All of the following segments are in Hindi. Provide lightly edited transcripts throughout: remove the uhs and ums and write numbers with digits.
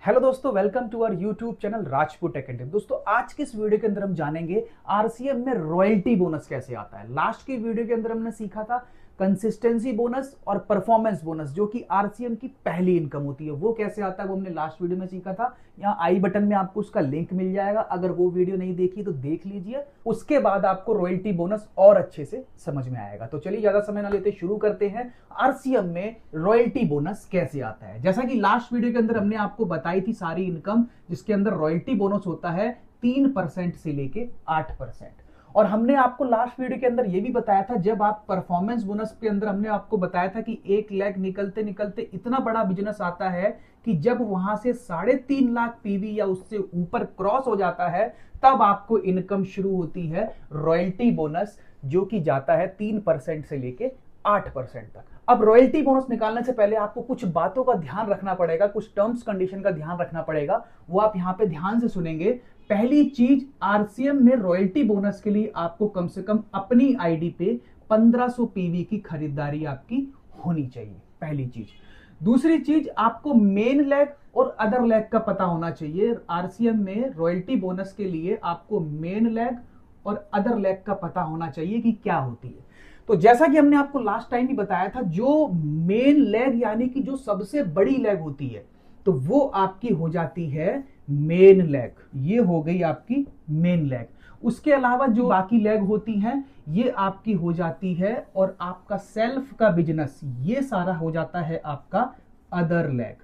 हेलो दोस्तों, welcome to our YouTube channel Rajput Academy. दोस्तों, आज की इस वीडियो के अंदर हम जानेंगे आरसीएम में रॉयल्टी बोनस कैसे आता है। लास्ट की वीडियो के अंदर हमने सीखा था कंसिस्टेंसी बोनस और परफॉर्मेंस बोनस, जो कि आरसीएम की पहली इनकम होती है। वो कैसे आता है वो हमने लास्ट वीडियो में सीखा था। यहाँ आई बटन में आपको उसका लिंक मिल जाएगा, अगर वो वीडियो नहीं देखी तो देख लीजिए। उसके बाद आपको रॉयल्टी बोनस और अच्छे से समझ में आएगा। तो चलिए ज्यादा समय ना लेते शुरू करते हैं। आरसीएम में रॉयल्टी बोनस कैसे आता है। जैसा कि लास्ट वीडियो के अंदर हमने आपको बताई थी सारी इनकम, जिसके अंदर रॉयल्टी बोनस होता है 3% से लेके 8%। और हमने आपको लास्ट वीडियो के अंदर यह भी बताया था, जब आप परफॉर्मेंस बोनस के अंदर हमने आपको बताया था कि 1 लाख निकलते निकलते इतना बड़ा बिजनेस आता है कि जब वहां से 3.5 लाख पीवी या उससे ऊपर क्रॉस हो जाता है, तब आपको इनकम शुरू होती है रॉयल्टी बोनस, जो कि जाता है 3% से लेके 8% तक। अब रॉयल्टी बोनस निकालने से पहले आपको कुछ बातों का ध्यान रखना पड़ेगा, कुछ टर्म्स कंडीशन का ध्यान रखना पड़ेगा। वो आप यहां पे ध्यान से सुनेंगे। पहली चीज, आरसीएम में रॉयल्टी बोनस के लिए आपको कम से कम अपनी आईडी पे 1500 पीवी की खरीदारी आपकी होनी चाहिए, पहली चीज। दूसरी चीज, आपको मेन लेग और अदर लेग का पता होना चाहिए। आरसीएम में रॉयल्टी बोनस के लिए आपको मेन लेग और अदर लेग का पता होना चाहिए कि क्या होती है। तो जैसा कि हमने आपको लास्ट टाइम भी बताया था, जो मेन लेग यानी कि जो सबसे बड़ी लेग होती है, तो वो आपकी हो जाती है मेन लेग। ये हो गई आपकी मेन लेग। उसके अलावा जो बाकी लेग होती हैं, ये आपकी हो जाती है, और आपका सेल्फ का बिजनेस ये सारा हो जाता है आपका अदर लेग।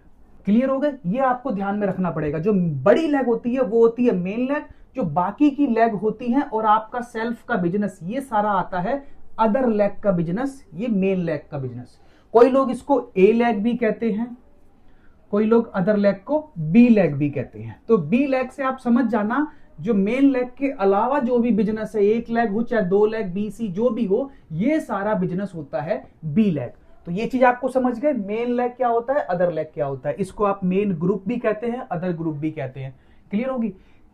क्लियर हो गए? ये आपको ध्यान में रखना पड़ेगा। जो बड़ी लेग होती है वो होती है मेन लेग, जो बाकी की लेग होती है और आपका सेल्फ का बिजनेस ये सारा आता है अदर लेग का बिजनेस, ये मेन लेग का बिजनेस। कोई लोग इसको ए लेग भी कहते हैं, कोई लोग अदर लेग को बी लेग भी कहते हैं। तो बी लेग से आप समझ जाना, जो मेन लेग के अलावा जो भी बिजनेस है, 1 लेग हो चाहे 2 लेग, बी सी जो भी हो, ये सारा बिजनेस होता है बी लेग। तो ये चीज आपको समझ गए, मेन लेग क्या होता है, अदर लेग क्या होता है। इसको आप मेन ग्रुप भी कहते हैं, अदर ग्रुप भी कहते हैं। क्लियर होगी?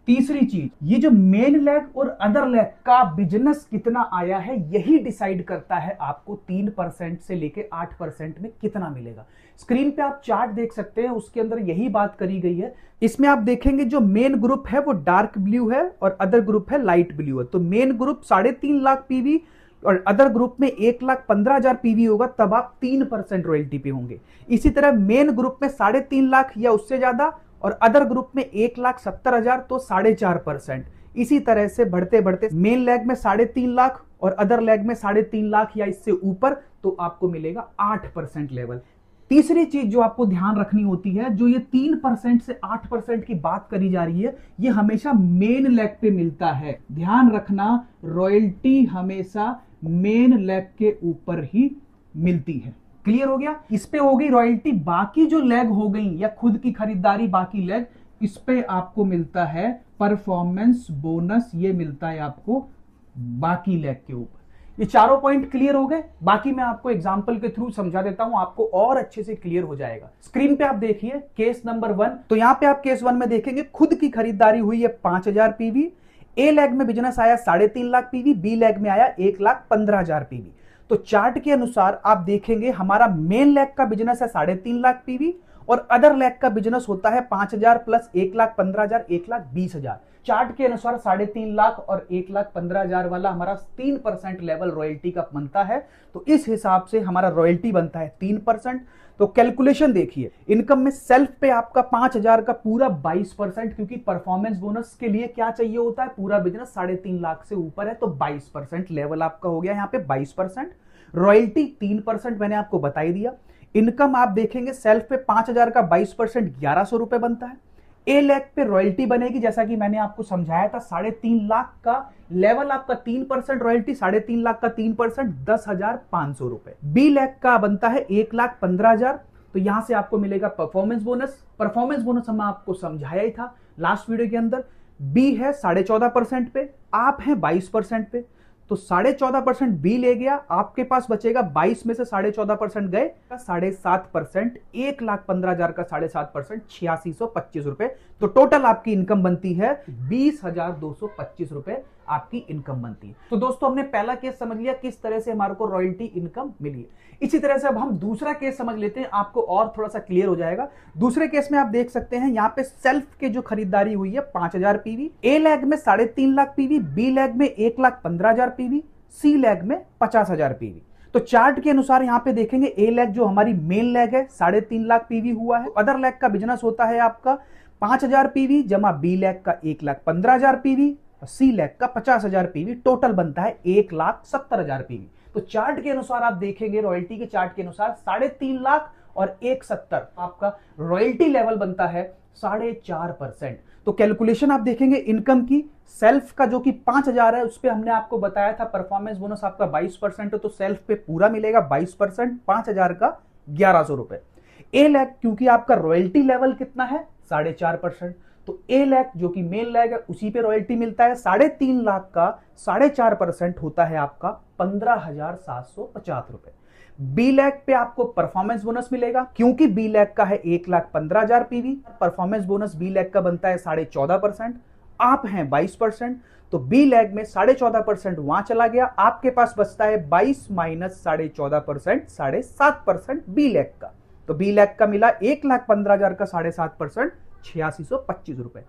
तीसरी चीज, ये जो मेन लेग और अदर लेग का बिजनेस कितना आया है, यही डिसाइड करता है आपको 3% से लेके 8% में कितना मिलेगा। स्क्रीन पे आप चार्ट देख सकते हैं, उसके अंदर यही बात करी गई है। इसमें आप देखेंगे जो मेन ग्रुप है वो डार्क ब्लू है और अदर ग्रुप है लाइट ब्लू है। तो मेन ग्रुप 3.5 लाख पीवी और अदर ग्रुप में 1,15,000 पीवी होगा, तब आप 3% रॉयल्टी पे होंगे। इसी तरह मेन ग्रुप में 3.5 लाख या उससे ज्यादा और अदर ग्रुप में 1,70,000, तो 4.5%। इसी तरह से बढ़ते बढ़ते मेन लेग में 3.5 लाख और अदर लेग में 3.5 लाख या इससे ऊपर, तो आपको मिलेगा 8% लेवल। तीसरी चीज जो आपको ध्यान रखनी होती है, जो ये 3% से 8% की बात करी जा रही है, ये हमेशा मेन लेग पे मिलता है। ध्यान रखना, रॉयल्टी हमेशा मेन लेग के ऊपर ही मिलती है। क्लियर हो गया? इस पे हो गई रॉयल्टी। बाकी जो लेग हो गई या खुद की खरीदारी बाकी लेग, इस पे आपको मिलता है परफॉर्मेंस बोनस। ये मिलता है आपको बाकी लेग के ऊपर। ये चारों पॉइंट क्लियर हो गए। बाकी मैं आपको एग्जांपल के थ्रू समझा देता हूं, आपको और अच्छे से क्लियर हो जाएगा। स्क्रीन पे आप देखिए केस नंबर 1। तो यहां पे आप केस 1 में देखेंगे, खुद की खरीदारी हुई है 5,000 पीवी। ए लेग में बिजनेस आया 3.5 लाख पीवी, बी लेग में आया 1,15,000 पीवी। तो चार्ट के अनुसार आप देखेंगे हमारा मेन लेग का बिजनेस है 3.5 लाख पीवी और अदर लेग का बिजनेस होता है 5,000 प्लस 1,15,000, 1,20,000। चार्ट के अनुसार 3.5 लाख और 1,15,000 वाला हमारा 3% लेवल रॉयल्टी का बनता है। तो इस हिसाब से हमारा रॉयल्टी बनता है 3%। तो कैलकुलेशन देखिए, इनकम में सेल्फ पे आपका 5,000 का पूरा 22%, क्योंकि परफॉर्मेंस बोनस के लिए क्या चाहिए होता है, पूरा बिजनेस 3.5 लाख से ऊपर है, तो 22% लेवल आपका हो गया यहाँ पे 22%। रॉयल्टी 3% मैंने आपको बता ही दिया। इनकम आप देखेंगे सेल्फ पे 5,000 का 22% 1,100 रुपए बनता है। ए लेग पे रॉयल्टी बनेगी, जैसा कि मैंने आपको समझाया था, 3.5 लाख का लेवल आपका 3% रॉयल्टी, 3.5 लाख का 3% 10,500 रुपए। बी लेग का बनता है 1,15,000, तो यहां से आपको मिलेगा परफॉर्मेंस बोनस। परफॉर्मेंस बोनस हम आपको समझाया ही था लास्ट वीडियो के अंदर। बी है 14.5% पे, आप हैं 22% पे, तो 14.5% बी ले गया, आपके पास बचेगा 22 में से 14.5% गए, 7.5%, 1,15,000 का 7.5%, 8,625 रुपए। तो टोटल आपकी इनकम बनती है 20,225 रुपए आपकी इनकम बनती है। तो दोस्तों हमने पहला केस समझ लिया किस तरह से हमारे को रॉयल्टी इनकम मिली है। इसी तरह से अब हम दूसरा केस समझ लेते हैं, आपको और थोड़ा सा क्लियर हो जाएगा। दूसरे केस में आप देख सकते हैं यहाँ पे सेल्फ के जो खरीदारी हुई है 5000 पीवी, ए लेग में 3.5 लाख पीवी, बी लेग में 1,15,000 पीवी, सी लेग में 50,000 पीवी। तो चार्ट के अनुसार यहाँ पे देखेंगे ए लेग जो हमारी मेन लेग है 3.5 लाख पीवी हुआ है। अदर लेग का बिजनेस होता है आपका 5000 पीवी जमा बी लेग का 1,15,000 पीवी, सी लेग का 50,000 पीवी, टोटल बनता है 1,70,000 पीवी। तो चार्ट के अनुसार आप देखेंगे, रॉयल्टी के चार्ट के अनुसार 3.5 लाख और 1,70 आपका रॉयल्टी लेवल बनता है 4.5%। तो कैलकुलेशन आप देखेंगे इनकम की, सेल्फ का जो कि 5,000 है उस पे हमने आपको बताया था परफॉर्मेंस बोनस आपका 22% है, तो सेल्फ पे पूरा मिलेगा 22%, 5,000 का 1,100 रुपए। ए लैग क्योंकि आपका रॉयल्टी लेवल कितना है 4.5%, तो ए लैग जो कि मेन लैग है उसी पे रॉयल्टी मिलता है। 3.5 लाख का 4.5% होता है आपका 15,750 रुपए। बी लैग पे आपको परफॉर्मेंस बोनस मिलेगा क्योंकि बी लैग का है 1,15,000 PV, performance bonus B leg का बनता है 14.5%, आप हैं 22%, तो बी लैग में 14.5% वहां चला गया, आपके पास बचता है 22 माइनस 14.5%, 7.5% बी लैग का। तो बी लैग का मिला 1,15,000 का 7.5%, 8625 रुपए।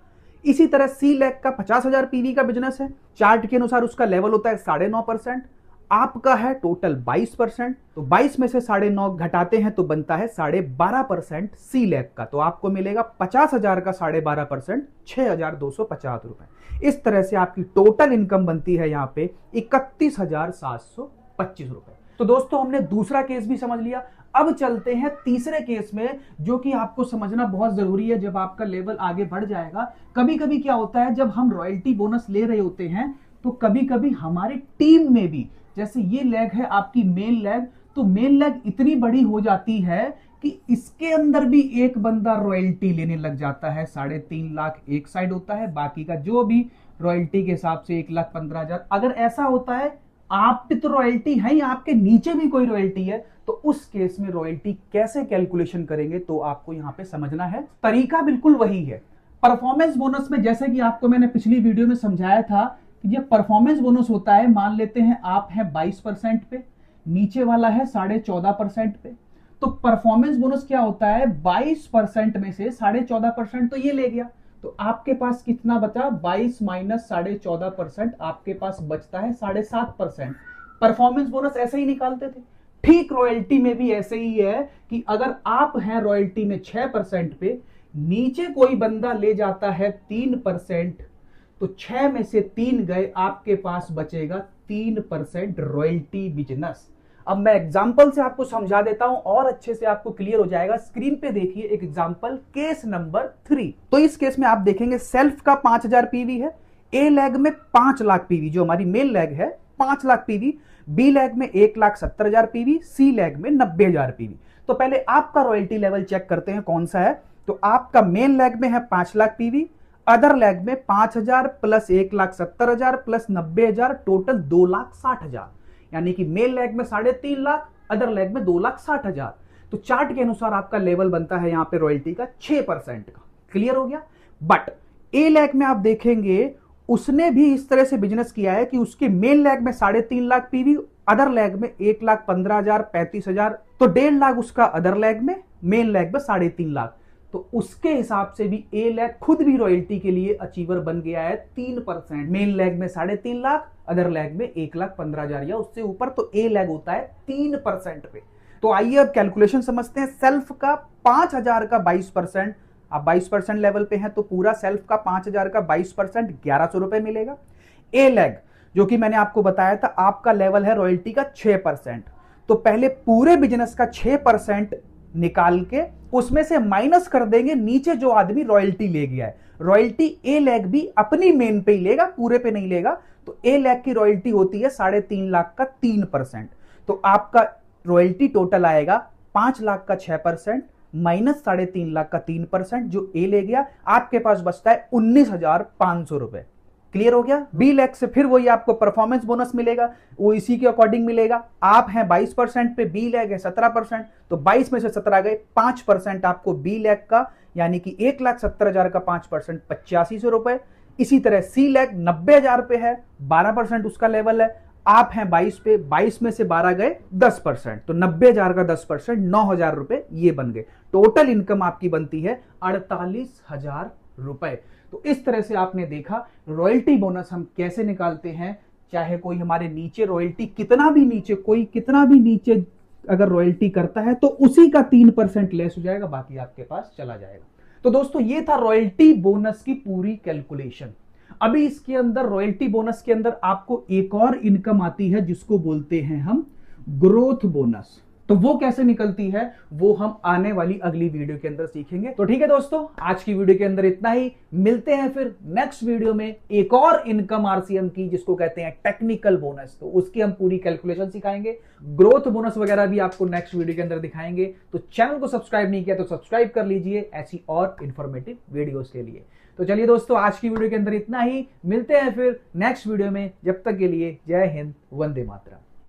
इसी तरह सी लैग का 50,000 पीवी का बिजनेस है, चार्ट के अनुसार उसका लेवल होता है 9.5%, आपका है टोटल 22%, तो 22 में से 9.5 घटाते हैं तो बनता है 12.5% सी लैग का, तो आपको मिलेगा 50,000 का 12.5%, 6,250 रुपए। इस तरह से आपकी टोटल इनकम बनती है यहाँ पे 31,725 रुपए। तो दोस्तों हमने दूसरा केस भी समझ लिया, अब चलते हैं तीसरे केस में जो कि आपको समझना बहुत जरूरी है जब आपका लेवल आगे बढ़ जाएगा। कभी कभी क्या होता है जब हम रॉयल्टी बोनस ले रहे होते हैं तो कभी कभी हमारी टीम में भी, जैसे ये लेग है आपकी मेन लेग, तो मेन लेग इतनी बड़ी हो जाती है कि इसके अंदर भी एक बंदा रॉयल्टी लेने लग जाता है। 3.5 लाख एक साइड होता है, बाकी का जो भी रॉयल्टी के हिसाब से 1,15,000। अगर ऐसा होता है आप पे तो रॉयल्टी है ही, आपके नीचे भी कोई रॉयल्टी है, तो उस केस में रॉयल्टी कैसे कैलकुलेशन करेंगे तो आपको यहां पे समझना है। तरीका बिल्कुल वही है। परफॉर्मेंस बोनस में जैसे कि आपको मैंने पिछली वीडियो में समझाया था कि ये परफॉर्मेंस बोनस होता है, मान लेते हैं आप हैं 22% पे, नीचे वाला है 14.5% पे, तो परफॉर्मेंस बोनस क्या होता है 22% में से 14.5% तो ये ले गया, तो आपके पास कितना बचा 22 माइनस 14.5%, आपके पास बचता है 7.5%। परफॉर्मेंस बोनस ऐसे ही निकालते थे। ठीक रॉयल्टी में भी ऐसे ही है कि अगर आप हैं रॉयल्टी में 6% पे, नीचे कोई बंदा ले जाता है 3%, तो 6 में से 3 गए, आपके पास बचेगा 3% रॉयल्टी बिजनेस। अब मैं एग्जांपल से आपको समझा देता हूं और अच्छे से आपको क्लियर हो जाएगा। स्क्रीन पे देखिए एक एग्जांपल, केस नंबर 3। तो इस केस में आप देखेंगे सेल्फ का 5,000 पीवी है, ए लेग में 5 लाख पीवी जो हमारी मेन लेग है 5 लाख पीवी, बी लेग में 1,70,000 पीवी, सी लेग में 90,000 पीवी। तो पहले आपका रॉयल्टी लेवल चेक करते हैं कौन सा है। तो आपका मेन लेग में है 5 लाख पीवी, अदर लेग में 5,000 प्लस 1,70,000 प्लस 90,000, टोटल 2,60,000, यानी कि मेन लेग में 3.5 लाख, अदर लेग में 2,60,000। तो चार्ट के अनुसार आपका लेवल बनता है यहां पे रॉयल्टी का 6% का। क्लियर हो गया। बट ए लेग में आप देखेंगे उसने भी इस तरह से बिजनेस किया है कि उसके मेन लेग में 3.5 लाख पीवी, अदर लेग में 1,15,000 35,000, तो 1.5 लाख उसका अदर लेग में, मेन लेग में 3.5 लाख। तो उसके हिसाब से भी ए लेग खुद भी रॉयल्टी के लिए अचीवर बन गया है 3%। मेन लेग में 3.5 लाख, अदर लेग में 1,15,000 या उससे ऊपर, तो ए लेग होता है 3% पे। तो आइए अब कैलकुलेशन समझते हैं। सेल्फ का 5,000 का 22%, आप 22% लेवल पे हैं तो पूरा सेल्फ का 5,000 का 22% 1,100 रुपए मिलेगा। ए लेग जो कि मैंने आपको बताया था आपका लेवल है रॉयल्टी का 6%, तो पहले पूरे बिजनेस का 6% निकाल के उसमें से माइनस कर देंगे नीचे जो आदमी रॉयल्टी ले गया है। रॉयल्टी ए लेग भी अपनी मेन पे ही लेगा, पूरे पे नहीं लेगा। तो ए लेग की रॉयल्टी होती है 3.5 लाख का 3%, तो आपका रॉयल्टी टोटल आएगा 5 लाख का 6% माइनस 3.5 लाख का 3% जो ए ले गया, आपके पास बचता है 19,500 रुपए। क्लियर हो गया। बी लेग से फिर वही आपको परफॉर्मेंस बोनस मिलेगा, वो इसी के अकॉर्डिंग मिलेगा। आप हैं 22% पे, बी लेग है 17%, तो 22 में से 17 गए, 5% आपको बी लेग का, यानी कि 1,70,000 का 5% 8500 रुपए। इसी तरह सी लैग 90,000 पे है, 12% उसका लेवल है। आप हैं 22 पे, 22 में से 12 गए 10%, तो 90,000 का 10% 9,000 रुपए ये बन गए। टोटल इनकम आपकी बनती है 48,000 रुपए। तो इस तरह से आपने देखा रॉयल्टी बोनस हम कैसे निकालते हैं। चाहे कोई हमारे नीचे रॉयल्टी कितना भी नीचे अगर रॉयल्टी करता है तो उसी का 3% लेस हो जाएगा, बाकी आपके पास चला जाएगा। तो दोस्तों ये था रॉयल्टी बोनस की पूरी कैलकुलेशन। अभी इसके अंदर रॉयल्टी बोनस के अंदर आपको एक और इनकम आती है जिसको बोलते हैं हम ग्रोथ बोनस। तो वो कैसे निकलती है वो हम आने वाली अगली वीडियो के अंदर सीखेंगे। तो ठीक है दोस्तों, आज की वीडियो के अंदर इतना ही। मिलते हैं फिर नेक्स्ट वीडियो में एक और इनकम आरसीएम की जिसको कहते हैं टेक्निकल बोनस। तो उसकी हम पूरी कैलकुलेशन सिखाएंगे, ग्रोथ बोनस वगैरह भी आपको नेक्स्ट वीडियो के अंदर दिखाएंगे। तो चैनल को सब्सक्राइब नहीं किया तो सब्सक्राइब कर लीजिए ऐसी और इंफॉर्मेटिव वीडियोस के लिए। तो चलिए दोस्तों, आज की वीडियो के अंदर इतना ही। मिलते हैं फिर नेक्स्ट वीडियो में, जब तक के लिए जय हिंद, वंदे मातरम।